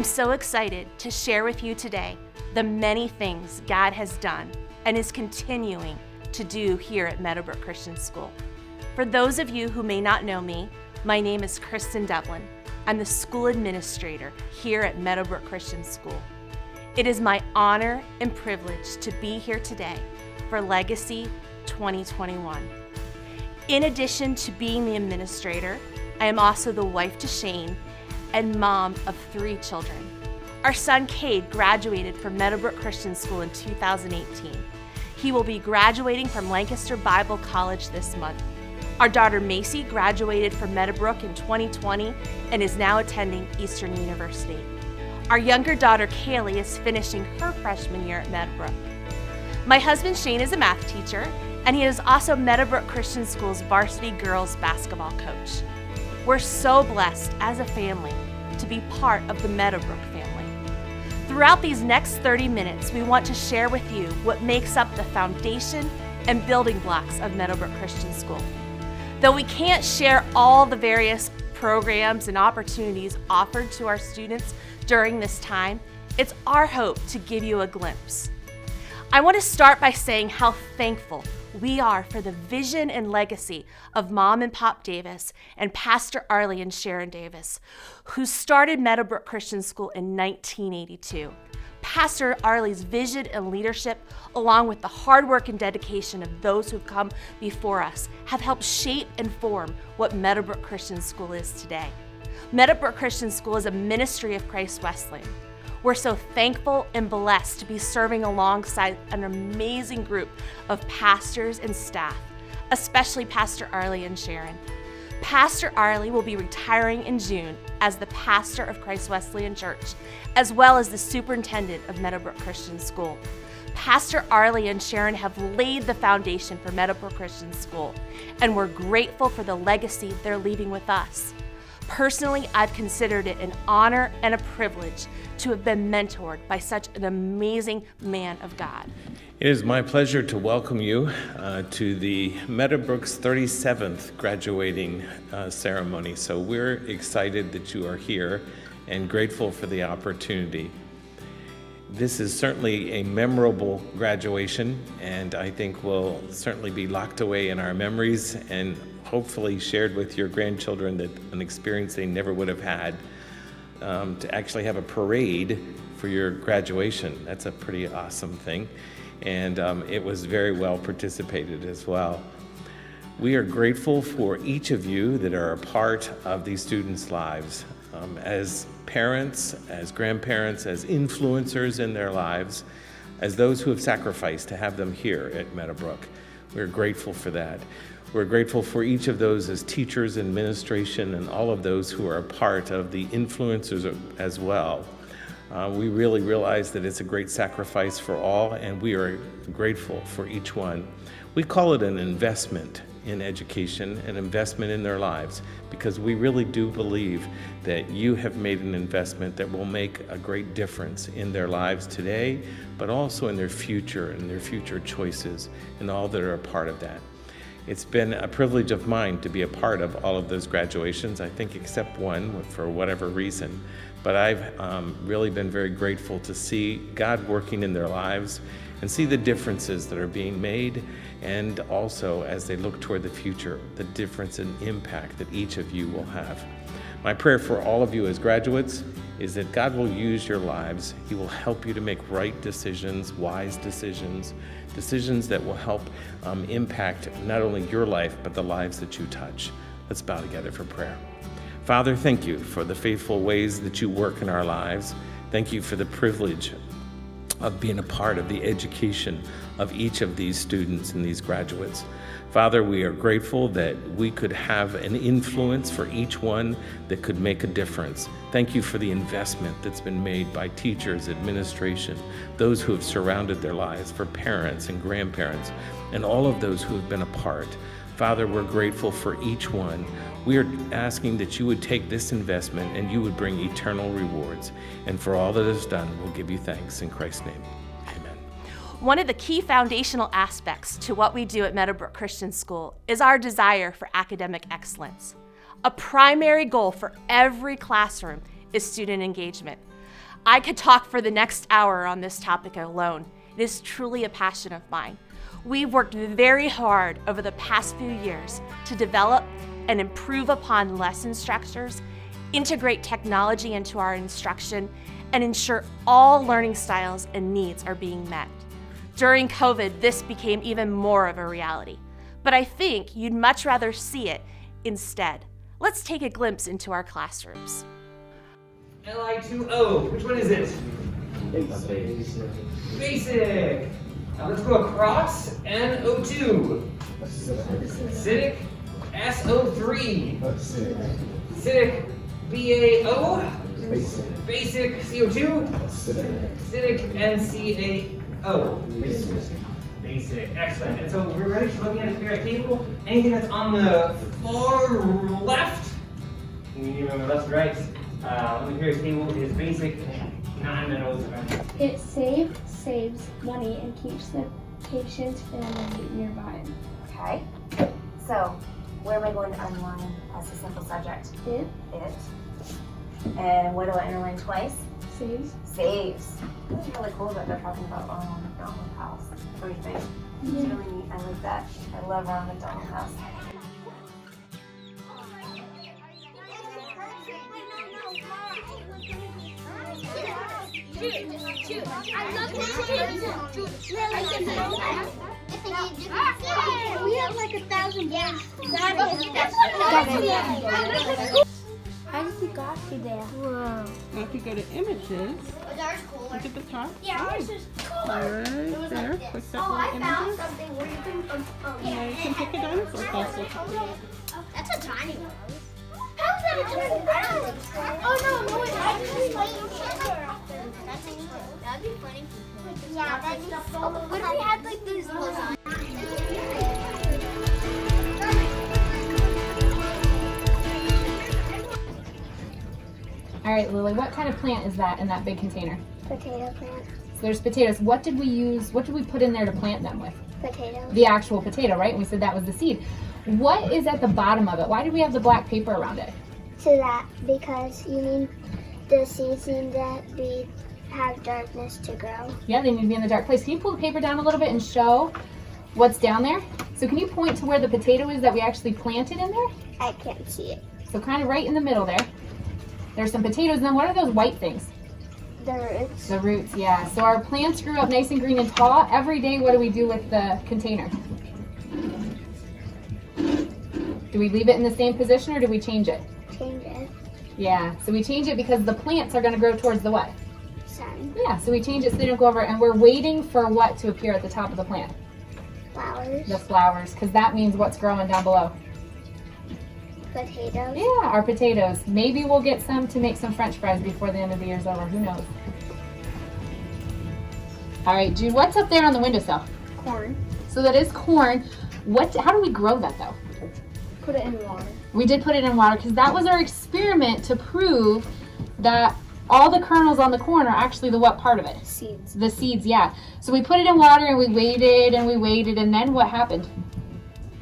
so excited to share with you today the many things God has done and is continuing to do here at Meadowbrook Christian School. For those of you who may not know me, my name is Kristen Devlin. I'm the school administrator here at Meadowbrook Christian School. It is my honor and privilege to be here today for Legacy 2021. In addition to being the administrator, I am also the wife to Shane and mom of 3 children. Our son Cade graduated from Meadowbrook Christian School in 2018. He will be graduating from Lancaster Bible College this month. Our daughter Macy graduated from Meadowbrook in 2020 and is now attending Eastern University. Our younger daughter Kaylee is finishing her freshman year at Meadowbrook. My husband Shane is a math teacher, and he is also Meadowbrook Christian School's varsity girls basketball coach. We're so blessed as a family to be part of the Meadowbrook family. Throughout these next 30 minutes, we want to share with you what makes up the foundation and building blocks of Meadowbrook Christian School. Though we can't share all the various programs and opportunities offered to our students during this time, it's our hope to give you a glimpse. I want to start by saying how thankful we are for the vision and legacy of Mom and Pop Davis and Pastor Arlie and Sharon Davis, who started Meadowbrook Christian School in 1982. Pastor Arlie's vision and leadership, along with the hard work and dedication of those who've come before us, have helped shape and form what Meadowbrook Christian School is today. Meadowbrook Christian School is a ministry of Christ Wesleyan. We're so thankful and blessed to be serving alongside an amazing group of pastors and staff, especially Pastor Arlie and Sharon. Pastor Arlie will be retiring in June as the pastor of Christ Wesleyan Church, as well as the superintendent of Meadowbrook Christian School. Pastor Arlie and Sharon have laid the foundation for Meadowbrook Christian School, and we're grateful for the legacy they're leaving with us. Personally, I've considered it an honor and a privilege to have been mentored by such an amazing man of God. It is my pleasure to welcome you to the Meadowbrook's 37th graduating ceremony. So we're excited that you are here and grateful for the opportunity. This is certainly a memorable graduation, and I think will certainly be locked away in our memories and hopefully shared with your grandchildren, that an experience they never would have had, to actually have a parade for your graduation. That's a pretty awesome thing, and it was very well participated as well. We are grateful for each of you that are a part of these students' lives, as parents, as grandparents, as influencers in their lives, as those who have sacrificed to have them here at Meadowbrook. We're grateful for that. We're grateful for each of those as teachers, administration, and all of those who are a part of the influencers as well. We really realize that it's a great sacrifice for all, and we are grateful for each one. We call it an investment in education, an investment in their lives, because we really do believe that you have made an investment that will make a great difference in their lives today, but also in their future and their future choices and all that are a part of that. It's been a privilege of mine to be a part of all of those graduations, I think except one for whatever reason. But I've really been very grateful to see God working in their lives and see the differences that are being made, and also as they look toward the future, the difference and impact that each of you will have. My prayer for all of you as graduates is that God will use your lives. He will help you to make right decisions, wise decisions, decisions that will help impact not only your life, but the lives that you touch. Let's bow together for prayer. Father, thank you for the faithful ways that you work in our lives. Thank you for the privilege of being a part of the education of each of these students and these graduates. Father, we are grateful that we could have an influence for each one that could make a difference. Thank you for the investment that's been made by teachers, administration, those who have surrounded their lives, for parents and grandparents, and all of those who have been a part. Father, we're grateful for each one. We are asking that you would take this investment and you would bring eternal rewards. And for all that is done, we'll give you thanks in Christ's name. Amen. One of the key foundational aspects to what we do at Meadowbrook Christian School is our desire for academic excellence. A primary goal for every classroom is student engagement. I could talk for the next hour on this topic alone. It is truly a passion of mine. We've worked very hard over the past few years to develop and improve upon lesson structures, integrate technology into our instruction, and ensure all learning styles and needs are being met. During COVID, this became even more of a reality, but I think you'd much rather see it instead. Let's take a glimpse into our classrooms. Li2O, which one is it? Basic. Now let's go across. NO2. Acidic. SO3. Acidic. BaO. Basic. CO2. Acidic. NCaO. Basic. Excellent. And so we're ready to look at a periodic table. Anything that's on the far left, you need to remember left, right. On the periodic table is basic. Non-metals. It saves money and keeps the patient's family nearby. Okay. So, where am I going to underline as a simple subject? It And what do I underline twice? saves. Saves. It's really cool that they're talking about Ronald McDonald House. What do you think? It's really neat. I like that. I love Ronald McDonald House. I love we have like 1,000 games. How did you got to there? Whoa. Now if you go to images, look at the top. Yeah, ours is cooler. Right there, click that Oh, I little found images. something where you can. Now you can pick a dinosaur fossil. That's a tiny one. How is that a tiny one? Oh no, it's actually like that'd be funny. Yeah, that'd be so. What if we had like these lasagna? All right, Lily, what kind of plant is that in that big container? Potato plant. So there's potatoes. What did we put in there to plant them with? Potatoes. The actual potato, right? And we said that was the seed. What is at the bottom of it? Why did we have the black paper around it? So that because you need the seeds need that we have darkness to grow. Yeah, they need to be in the dark place. Can you pull the paper down a little bit and show what's down there? So can you point to where the potato is that we actually planted in there? I can't see it. So kind of right in the middle there. There's some potatoes. And then what are those white things? The roots. The roots, yeah. So our plants grew up nice and green and tall. Every day, what do we do with the container? Do we leave it in the same position or do we change it? Change it. Yeah, so we change it because the plants are going to grow towards the what? Sun. Yeah, so we change it so they don't go over, and we're waiting for what to appear at the top of the plant? Flowers. The flowers, because that means what's growing down below. Potatoes. Yeah, our potatoes. Maybe we'll get some to make some French fries before the end of the year's over. Who knows? All right, Jude, what's up there on the windowsill? Corn. So that is corn. How do we grow that though? Put it in water. We did put it in water because that was our experiment to prove that all the kernels on the corn are actually the what part of it? Seeds. The seeds, yeah. So we put it in water and we waited, and then what happened?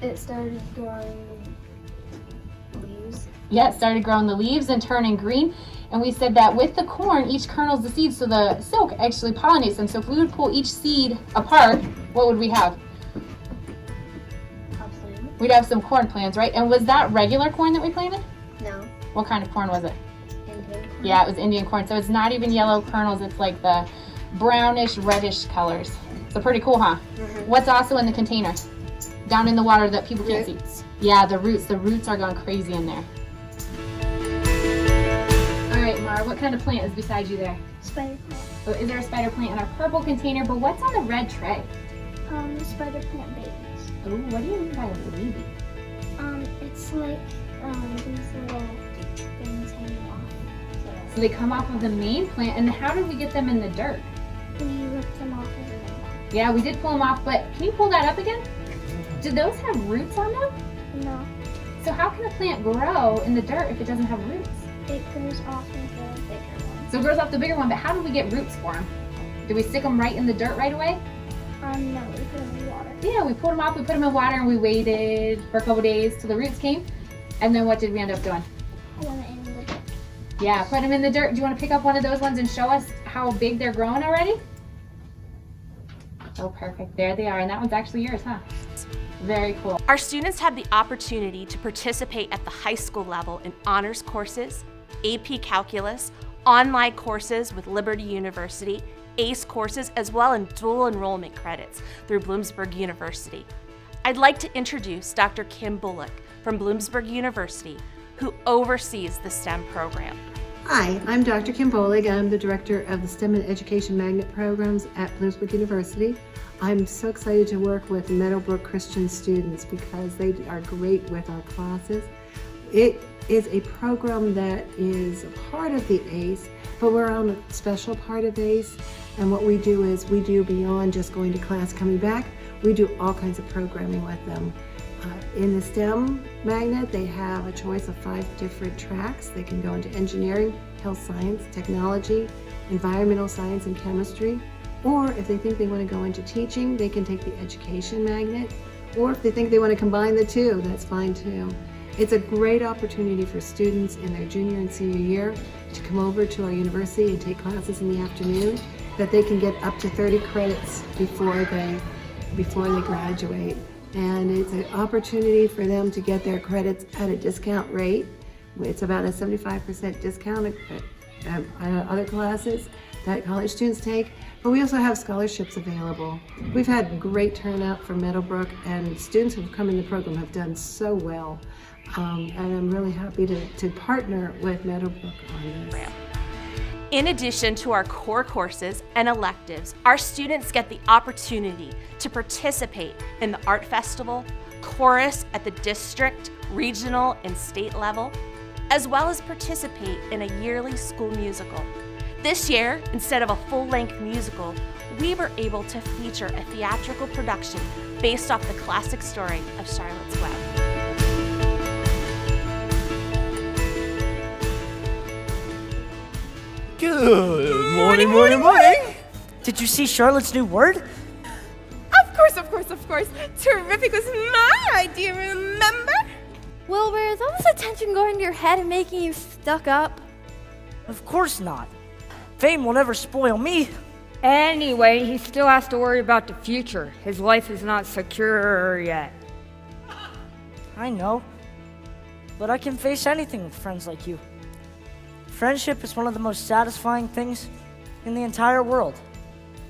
It started growing leaves. Yeah, it started growing the leaves and turning green. And we said that with the corn, each kernel is the seed, so the silk actually pollinates them. So if we would pull each seed apart, what would we have? We'd have some corn plants, right? And was that regular corn that we planted? No. What kind of corn was it? Indian corn. Yeah, it was Indian corn. So it's not even yellow kernels. It's like the brownish, reddish colors. So pretty cool, huh? Mm-hmm. What's also in the container? Down in the water that people can't see? Roots. Yeah, the roots. The roots are going crazy in there. All right, Mara, what kind of plant is beside you there? Spider plant. Oh, is there a spider plant in our purple container? But what's on the red tray? Spider plant babies. Oh, what do you mean by a baby? It's like these little things hanging off. So they come off of the main plant, and how did we get them in the dirt? We ripped them off of the main. Yeah, we did pull them off, but can you pull that up again? Do those have roots on them? No, So how can a plant grow in the dirt if it doesn't have roots? it goes off of the bigger one. So it grows off the bigger one, but how do we get roots for them? Do we stick them right in the dirt right away? No, we put them in water. Yeah, we pulled them off, we put them in water, and we waited for a couple days till the roots came. And then what did we end up doing? Put them in the dirt. Yeah, put them in the dirt. Do you want to pick up one of those ones and show us how big they're growing already? Oh, perfect. There they are. And that one's actually yours, huh? Very cool. Our students have the opportunity to participate at the high school level in honors courses, AP Calculus, online courses with Liberty University, ACE courses, as well as dual enrollment credits through Bloomsburg University. I'd like to introduce Dr. Kim Bullock from Bloomsburg University, who oversees the STEM program. Hi, I'm Dr. Kim Bullock. I'm the director of the STEM and Education Magnet programs at Bloomsburg University. I'm so excited to work with Meadowbrook Christian students because they are great with our classes. It is a program that is a part of the ACE, but we're on a special part of ACE. And what we do is we do beyond just going to class, coming back, we do all kinds of programming with them. In the STEM magnet, they have a choice of 5 different tracks. They can go into engineering, health science, technology, environmental science, and chemistry. Or if they think they want to go into teaching, they can take the education magnet. Or if they think they want to combine the two, that's fine too. It's a great opportunity for students in their junior and senior year to come over to our university and take classes in the afternoon that they can get up to 30 credits before they graduate. And it's an opportunity for them to get their credits at a discount rate. It's about a 75% discount at other classes that college students take. But we also have scholarships available. We've had great turnout for Meadowbrook, and students who've come in the program have done so well. And I'm really happy to partner with Meadowbrook on this. In addition to our core courses and electives, our students get the opportunity to participate in the art festival, chorus at the district, regional, and state level, as well as participate in a yearly school musical. This year, instead of a full-length musical, we were able to feature a theatrical production based off the classic story of Charlotte's Web. Good morning. Did you see Charlotte's new word? Of course. Terrific was my idea, remember? Wilbur, is all this attention going to your head and making you stuck up? Of course not. Fame will never spoil me. Anyway, he still has to worry about the future. His life is not secure yet. I know. But I can face anything with friends like you. Friendship is one of the most satisfying things in the entire world.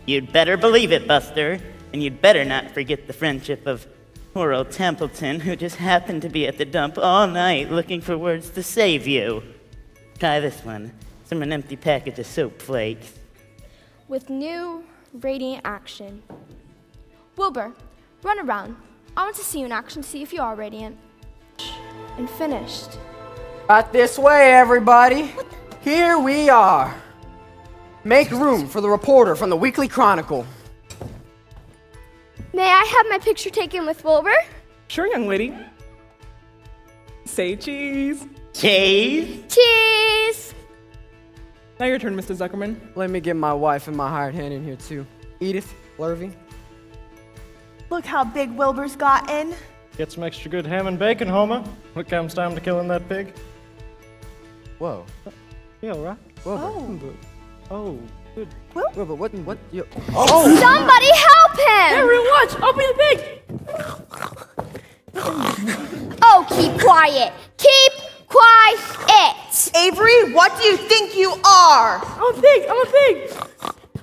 You'd better believe it, Buster. And you'd better not forget the friendship of poor old Templeton, who just happened to be at the dump all night looking for words to save you. Try this one. It's from an empty package of soap flakes. With new radiant action. Wilbur, run around. I want to see you in action to see if you are radiant. And finished. Right this way, everybody. Here we are. Make room for the reporter from the Weekly Chronicle. May I have my picture taken with Wilbur? Sure, young lady. Say cheese. Cheese? Cheese! Now your turn, Mr. Zuckerman. Let me get my wife and my hired hand in here, too. Edith, Lurvy. Look how big Wilbur's gotten. Get some extra good ham and bacon, Homer. When it comes time to killing that pig. Whoa. Yeah, all right. Wilbur. Oh, good. Wilbur, what you... Oh! Somebody help him! Everyone watch! Open the pig! Oh, keep quiet! Keep quiet! Avery, what do you think you are? I'm a pig!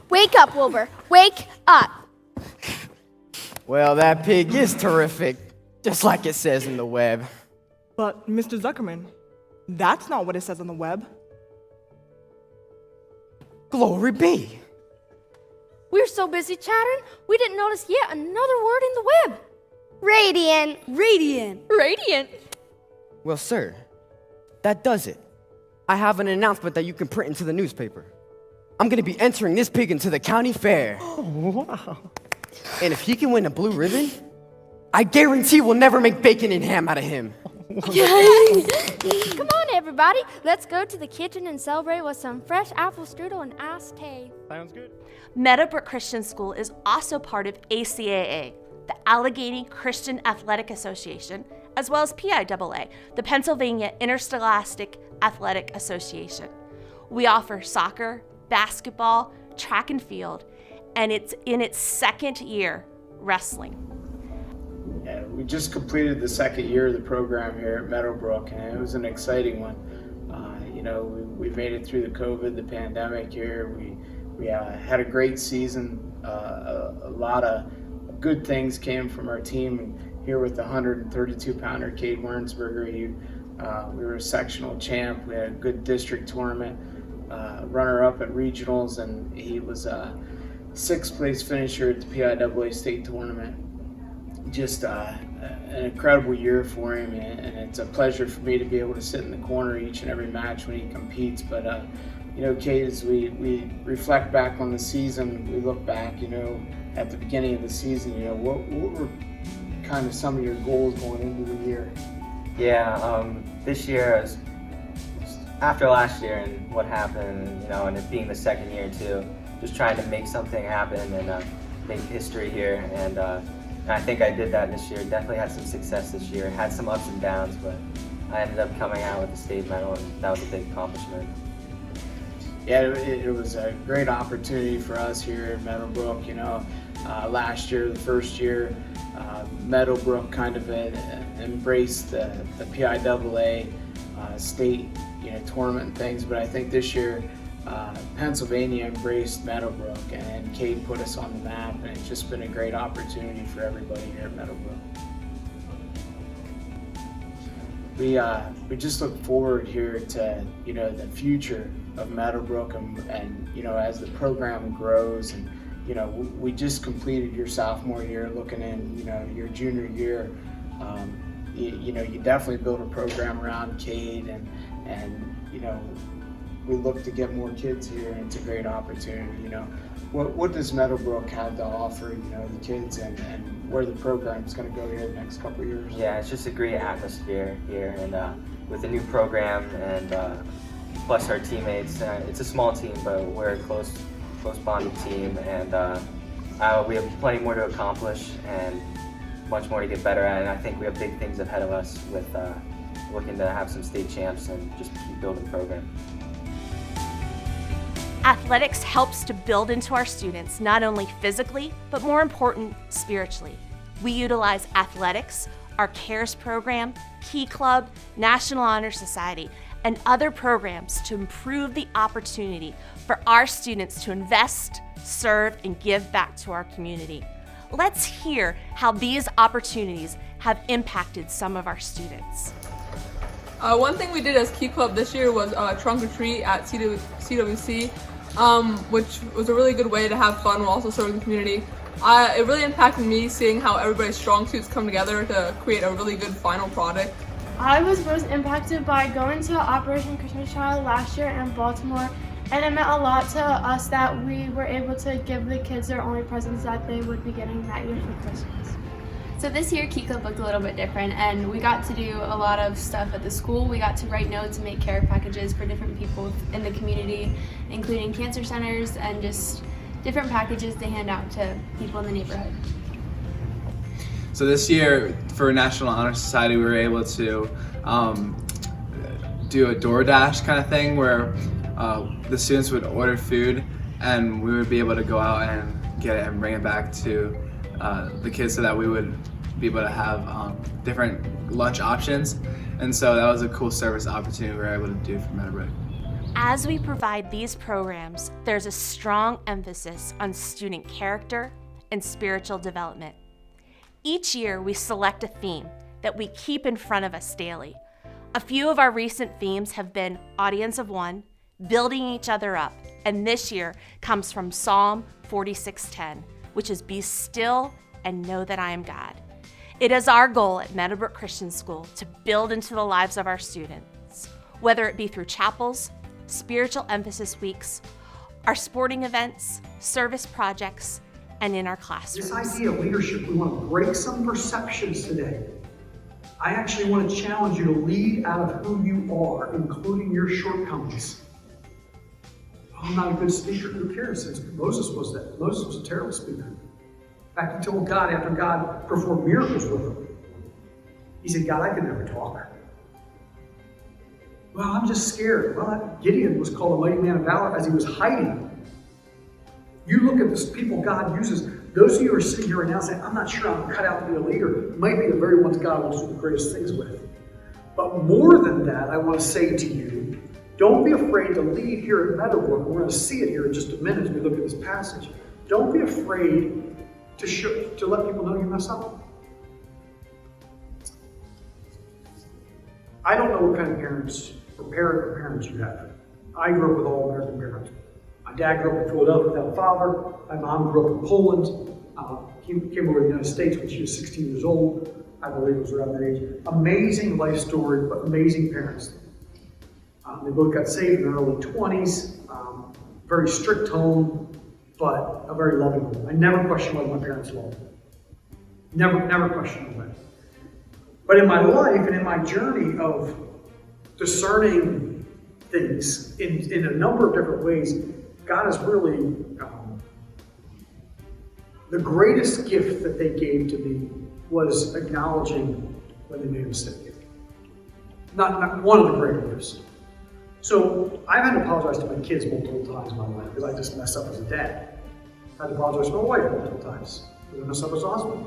Wake up, Wilbur. Wake up. Well, that pig is terrific. Just like it says in the web. But, Mr. Zuckerman, that's not what it says on the web. Glory be. We were so busy chattering, we didn't notice yet another word in the web. Radiant. Radiant. Well, sir, that does it. I have an announcement that you can print into the newspaper. I'm going to be entering this pig into the county fair. Oh, wow. And if he can win a blue ribbon, I guarantee we'll never make bacon and ham out of him. Come on, everybody. Let's go to the kitchen and celebrate with some fresh apple strudel and iced Sounds good. Meadowbrook Christian School is also part of ACAA, the Allegheny Christian Athletic Association, as well as PIAA, the Pennsylvania Interscholastic Athletic Association. We offer soccer, basketball, track and field, and it's in its second year, wrestling. Yeah, we just completed the second year of the program here at Meadowbrook, and it was an exciting one. We made it through the COVID, the pandemic here. We had a great season. A lot of good things came from our team. And here with the 132-pounder Cade Wernsberger, we were a sectional champ. We had a good district tournament, runner-up at regionals, and he was a 6th place finisher at the PIAA state tournament. Just an incredible year for him, and it's a pleasure for me to be able to sit in the corner each and every match when he competes. But Cade, as we reflect back on the season, we look back, at the beginning of the season, what were kind of some of your goals going into the year? Yeah, this year, after last year and what happened, and it being the second year too, just trying to make something happen and make history here. And I think I did that this year. Definitely had some success this year. Had some ups and downs, but I ended up coming out with the state medal, and that was a big accomplishment. Yeah, it was a great opportunity for us here at Meadowbrook. Last year, the first year, Meadowbrook kind of embraced the PIAA state tournament and things, but I think this year Pennsylvania embraced Meadowbrook, and Cade put us on the map, and it's just been a great opportunity for everybody here at Meadowbrook. We just look forward here to the future of Meadowbrook, and as the program grows, and we just completed your sophomore year, looking in your junior year. You definitely build a program around Cade, and we look to get more kids here, and it's a great opportunity. What does Meadowbrook have to offer, the kids, and where the program's going to go here the next couple of years? Yeah, it's just a great atmosphere here, and with a new program, and plus our teammates. It's a small team, but we're a close bonded team, and we have plenty more to accomplish and much more to get better at, and I think we have big things ahead of us with looking to have some state champs and just keep building the program. Athletics helps to build into our students, not only physically, but more important, spiritually. We utilize athletics, our CARES program, Key Club, National Honor Society, and other programs to improve the opportunity for our students to invest, serve, and give back to our community. Let's hear how these opportunities have impacted some of our students. One thing we did as Key Club this year was trunk or treat at CWC, which was a really good way to have fun while also serving the community. It really impacted me seeing how everybody's strong suits come together to create a really good final product. I was most impacted by going to Operation Christmas Child last year in Baltimore, and it meant a lot to us that we were able to give the kids their only presents that they would be getting that year for Christmas. So this year Key Club looked a little bit different, and we got to do a lot of stuff at the school. We got to write notes and make care packages for different people in the community, including cancer centers and just different packages to hand out to people in the neighborhood. So this year for National Honor Society, we were able to do a DoorDash kind of thing where the students would order food, and we would be able to go out and get it and bring it back to the kids, so that we would be able to have different lunch options. And so that was a cool service opportunity we were able to do for Meadowbrook. As we provide these programs, there's a strong emphasis on student character and spiritual development. Each year, we select a theme that we keep in front of us daily. A few of our recent themes have been Audience of One, Building Each Other Up, and this year comes from Psalm 46:10, which is Be still and know that I am God. It is our goal at Meadowbrook Christian School to build into the lives of our students, whether it be through chapels, spiritual emphasis weeks, our sporting events, service projects, and in our classrooms. This idea of leadership, we want to break some perceptions today. I actually want to challenge you to lead out of who you are, including your shortcomings. I'm not a good speaker. Who cares? Moses was that. Moses was a terrible speaker. In fact, he told God, after God performed miracles with him, he said, God, I can never talk. Well, I'm just scared. Well, Gideon was called a mighty man of valor as he was hiding. You look at the people God uses. Those of you who are sitting here right now saying, I'm not sure I'm cut out to be a leader, might be the very ones God wants to do the greatest things with. But more than that, I want to say to you, don't be afraid to lead here at Meadowbrook. We're going to see it here in just a minute as we look at this passage. Don't be afraid to let people know you mess up. I don't know what kind of parents you have. I grew up with all American parents. My dad grew up in Philadelphia without a father. My mom grew up in Poland. Came over to the United States when she was 16 years old. I believe it was around that age. Amazing life story, but amazing parents. They both got saved in their early 20s. Very strict home, but a very loving home. I never questioned whether my parents loved me. Never questioned that. But in my life and in my journey of discerning things in a number of different ways, God has really, the greatest gift that they gave to me was acknowledging when they made a mistake. Not one of the greater gifts. So I've had to apologize to my kids multiple times in my life because I just messed up as a dad. I had to apologize to my wife multiple times because I messed up as a husband.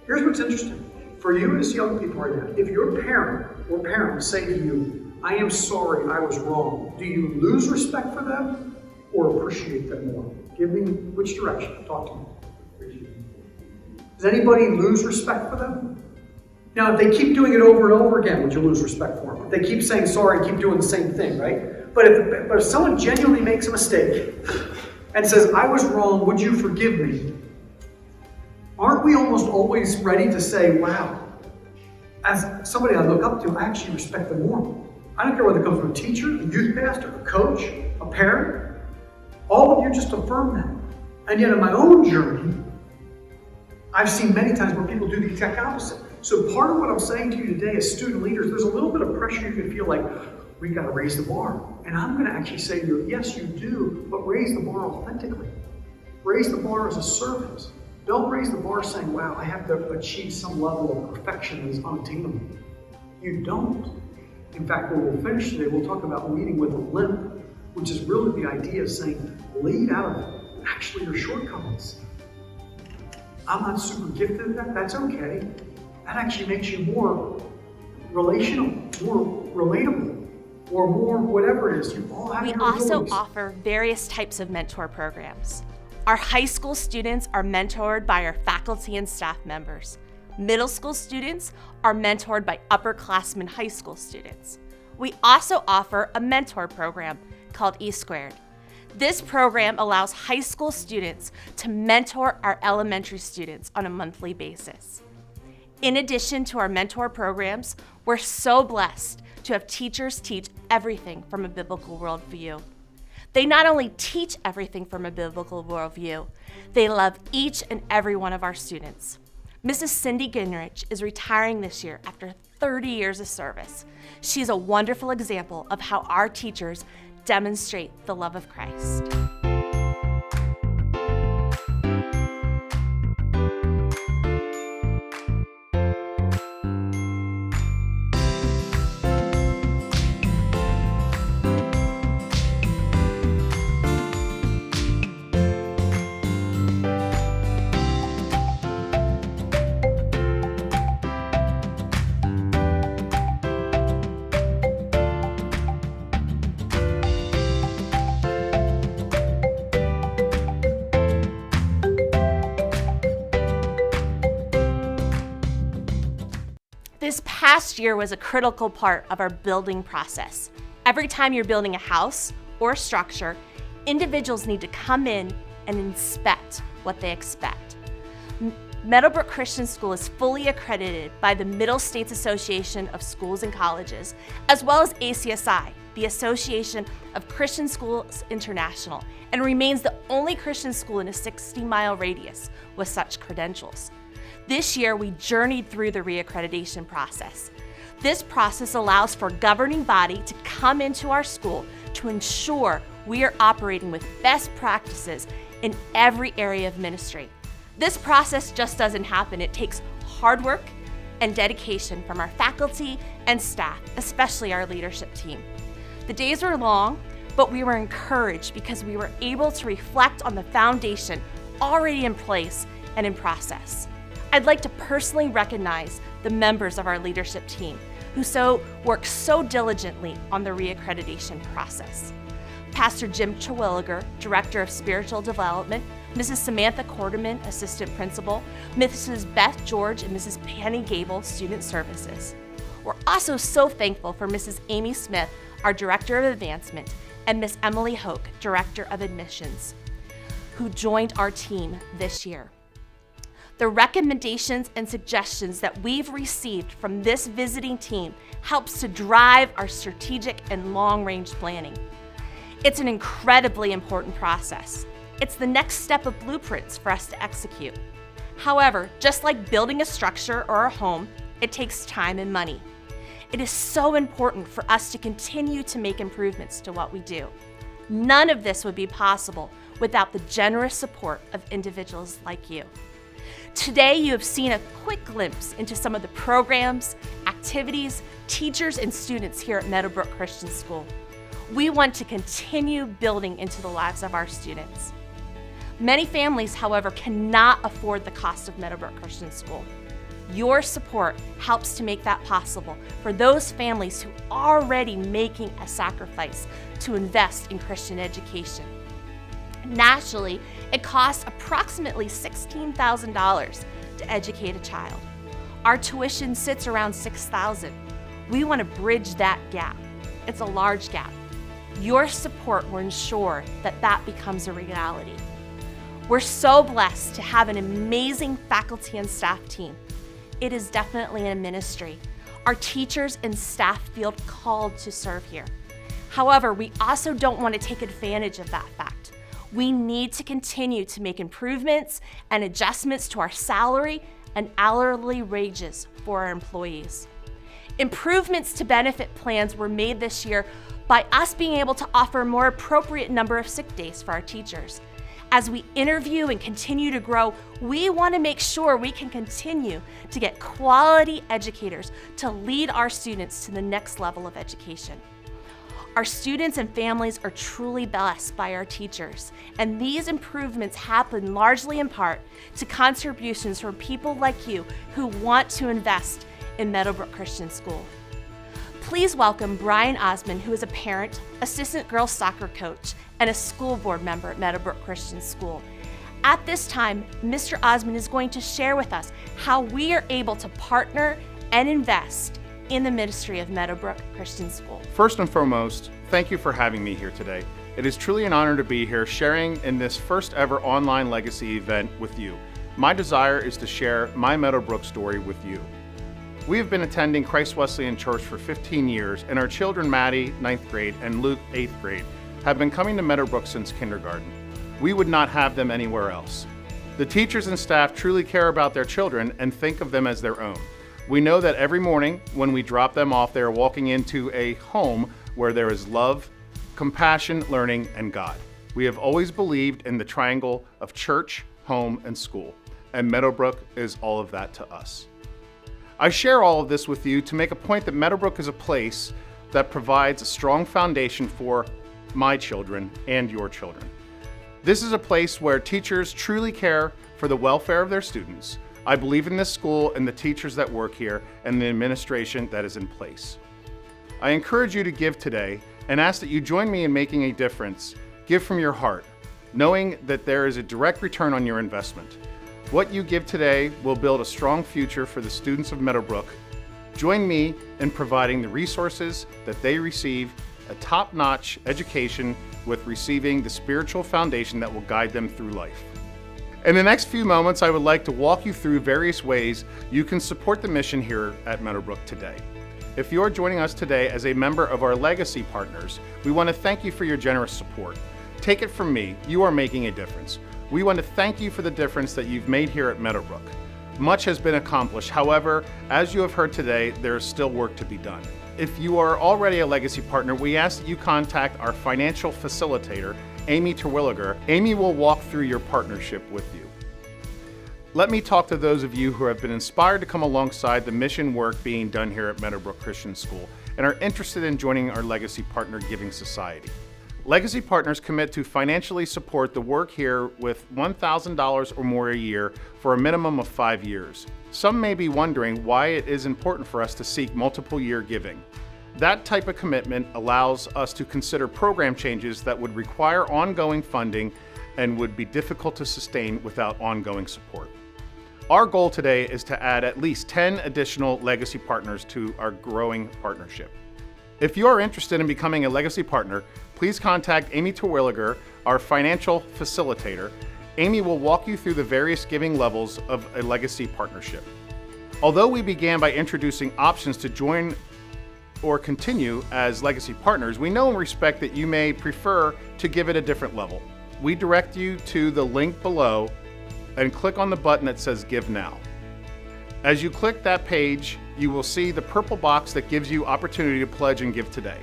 Here's what's interesting. For you as young people right now, if your parent or parents say to you, I am sorry, I was wrong, do you lose respect for them or appreciate them more? Give me which direction. Talk to me. Does anybody lose respect for them? Now, if they keep doing it over and over again, would you lose respect for them? If they keep saying sorry and keep doing the same thing, right? But if someone genuinely makes a mistake and says, I was wrong, would you forgive me? Aren't we almost always ready to say, wow, as somebody I look up to, I actually respect them more. I don't care whether it comes from a teacher, a youth pastor, a coach, a parent. All of you just affirm that. And yet in my own journey, I've seen many times where people do the exact opposite. So part of what I'm saying to you today as student leaders, there's a little bit of pressure you can feel like, we got to raise the bar. And I'm going to actually say to you, yes, you do, but raise the bar authentically. Raise the bar as a servant. Don't raise the bar saying, wow, I have to achieve some level of perfection that is unattainable. You don't. In fact, when we'll finish today, we'll talk about leading with a limp, which is really the idea of saying, lead out of actually your shortcomings. I'm not super gifted at that. That's okay. That actually makes you more relational, more relatable, or more whatever it is. You all have We your also abilities. offer various types of mentor programs. Our high school students are mentored by our faculty and staff members. Middle school students are mentored by upperclassmen high school students. We also offer a mentor program called E². This program allows high school students to mentor our elementary students on a monthly basis. In addition to our mentor programs, we're so blessed to have teachers teach everything from a biblical worldview. They not only teach everything from a biblical worldview, they love each and every one of our students. Mrs. Cindy Ginrich is retiring this year after 30 years of service. She's a wonderful example of how our teachers demonstrate the love of Christ. This past year was a critical part of our building process. Every time you're building a house or a structure, individuals need to come in and inspect what they expect. Meadowbrook Christian School is fully accredited by the Middle States Association of Schools and Colleges, as well as ACSI, the Association of Christian Schools International, and remains the only Christian school in a 60-mile radius with such credentials. This year, we journeyed through the reaccreditation process. This process allows for a governing body to come into our school to ensure we are operating with best practices in every area of ministry. This process just doesn't happen. It takes hard work, and dedication from our faculty and staff, especially our leadership team. The days were long, but we were encouraged because we were able to reflect on the foundation already in place and in process. I'd like to personally recognize the members of our leadership team who worked so diligently on the reaccreditation process. Pastor Jim Terwilliger, Director of Spiritual Development, Mrs. Samantha Quarterman, Assistant Principal, Mrs. Beth George and Mrs. Penny Gable, Student Services. We're also so thankful for Mrs. Amy Smith, our Director of Advancement, and Miss Emily Hoke, Director of Admissions, who joined our team this year. The recommendations and suggestions that we've received from this visiting team helps to drive our strategic and long-range planning. It's an incredibly important process. It's the next step of blueprints for us to execute. However, just like building a structure or a home, it takes time and money. It is so important for us to continue to make improvements to what we do. None of this would be possible without the generous support of individuals like you. Today, you have seen a quick glimpse into some of the programs, activities, teachers, and students here at Meadowbrook Christian School. We want to continue building into the lives of our students. Many families, however, cannot afford the cost of Meadowbrook Christian School. Your support helps to make that possible for those families who are already making a sacrifice to invest in Christian education. Nationally, it costs approximately $16,000 to educate a child. Our tuition sits around $6,000. We want to bridge that gap. It's a large gap. Your support will ensure that that becomes a reality. We're so blessed to have an amazing faculty and staff team. It is definitely a ministry. Our teachers and staff feel called to serve here. However, we also don't want to take advantage of that fact. We need to continue to make improvements and adjustments to our salary and hourly wages for our employees. Improvements to benefit plans were made this year by us being able to offer a more appropriate number of sick days for our teachers. As we interview and continue to grow, we want to make sure we can continue to get quality educators to lead our students to the next level of education. Our students and families are truly blessed by our teachers, and these improvements happen largely in part to contributions from people like you who want to invest in Meadowbrook Christian School. Please welcome Brian Osmond, who is a parent, assistant girls soccer coach, and a school board member at Meadowbrook Christian School. At this time, Mr. Osmond is going to share with us how we are able to partner and invest in the ministry of Meadowbrook Christian School. First and foremost, thank you for having me here today. It is truly an honor to be here sharing in this first ever online legacy event with you. My desire is to share my Meadowbrook story with you. We have been attending Christ Wesleyan Church for 15 years, and our children, Maddie, 9th grade, and Luke, 8th grade, have been coming to Meadowbrook since kindergarten. We would not have them anywhere else. The teachers and staff truly care about their children and think of them as their own. We know that every morning when we drop them off, they are walking into a home where there is love, compassion, learning, and God. We have always believed in the triangle of church, home, and school, and Meadowbrook is all of that to us. I share all of this with you to make a point that Meadowbrook is a place that provides a strong foundation for my children and your children. This is a place where teachers truly care for the welfare of their students. I believe in this school and the teachers that work here and the administration that is in place. I encourage you to give today and ask that you join me in making a difference. Give from your heart, knowing that there is a direct return on your investment. What you give today will build a strong future for the students of Meadowbrook. Join me in providing the resources that they receive, a top-notch education with receiving the spiritual foundation that will guide them through life. In the next few moments, I would like to walk you through various ways you can support the mission here at Meadowbrook today. If you're joining us today as a member of our Legacy partners, we want to thank you for your generous support. Take it from me, you are making a difference. We want to thank you for the difference that you've made here at Meadowbrook. Much has been accomplished. However, as you have heard today, there is still work to be done. If you are already a Legacy partner, we ask that you contact our financial facilitator, Amy Terwilliger. Amy will walk through your partnership with you. Let me talk to those of you who have been inspired to come alongside the mission work being done here at Meadowbrook Christian School and are interested in joining our Legacy Partner Giving Society. Legacy Partners commit to financially support the work here with $1,000 or more a year for a minimum of 5 years. Some may be wondering why it is important for us to seek multiple year giving. That type of commitment allows us to consider program changes that would require ongoing funding and would be difficult to sustain without ongoing support. Our goal today is to add at least 10 additional Legacy Partners to our growing partnership. If you are interested in becoming a Legacy Partner, please contact Amy Terwilliger, our financial facilitator. Amy will walk you through the various giving levels of a Legacy partnership. Although we began by introducing options to join or continue as Legacy Partners, we know and respect that you may prefer to give at a different level. We direct you to the link below and click on the button that says Give Now. As you click that page, you will see the purple box that gives you opportunity to pledge and give today.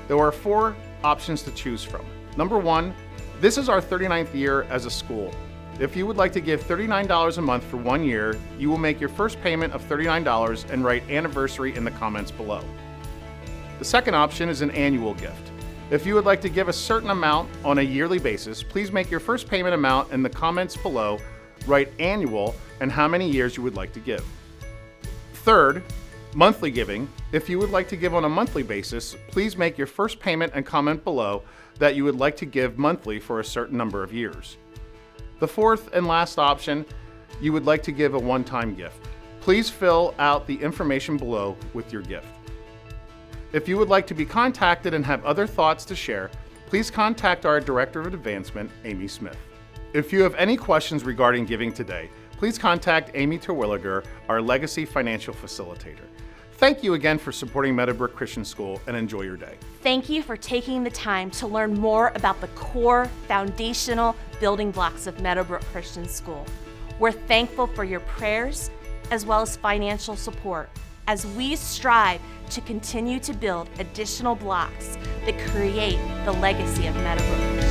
There are 4 options to choose from. Number 1, this is our 39th year as a school. If you would like to give $39 a month for 1 year, you will make your first payment of $39 and write anniversary in the comments below. The second option is an annual gift. If you would like to give a certain amount on a yearly basis, please make your first payment amount in the comments below, write annual, and how many years you would like to give. Third, monthly giving. If you would like to give on a monthly basis, please make your first payment and comment below that you would like to give monthly for a certain number of years. The fourth and last option, you would like to give a one-time gift. Please fill out the information below with your gift. If you would like to be contacted and have other thoughts to share, please contact our Director of Advancement, Amy Smith. If you have any questions regarding giving today, please contact Amy Terwilliger, our Legacy Financial Facilitator. Thank you again for supporting Meadowbrook Christian School, and enjoy your day. Thank you for taking the time to learn more about the core foundational building blocks of Meadowbrook Christian School. We're thankful for your prayers as well as financial support as we strive to continue to build additional blocks that create the legacy of Meadowbrook.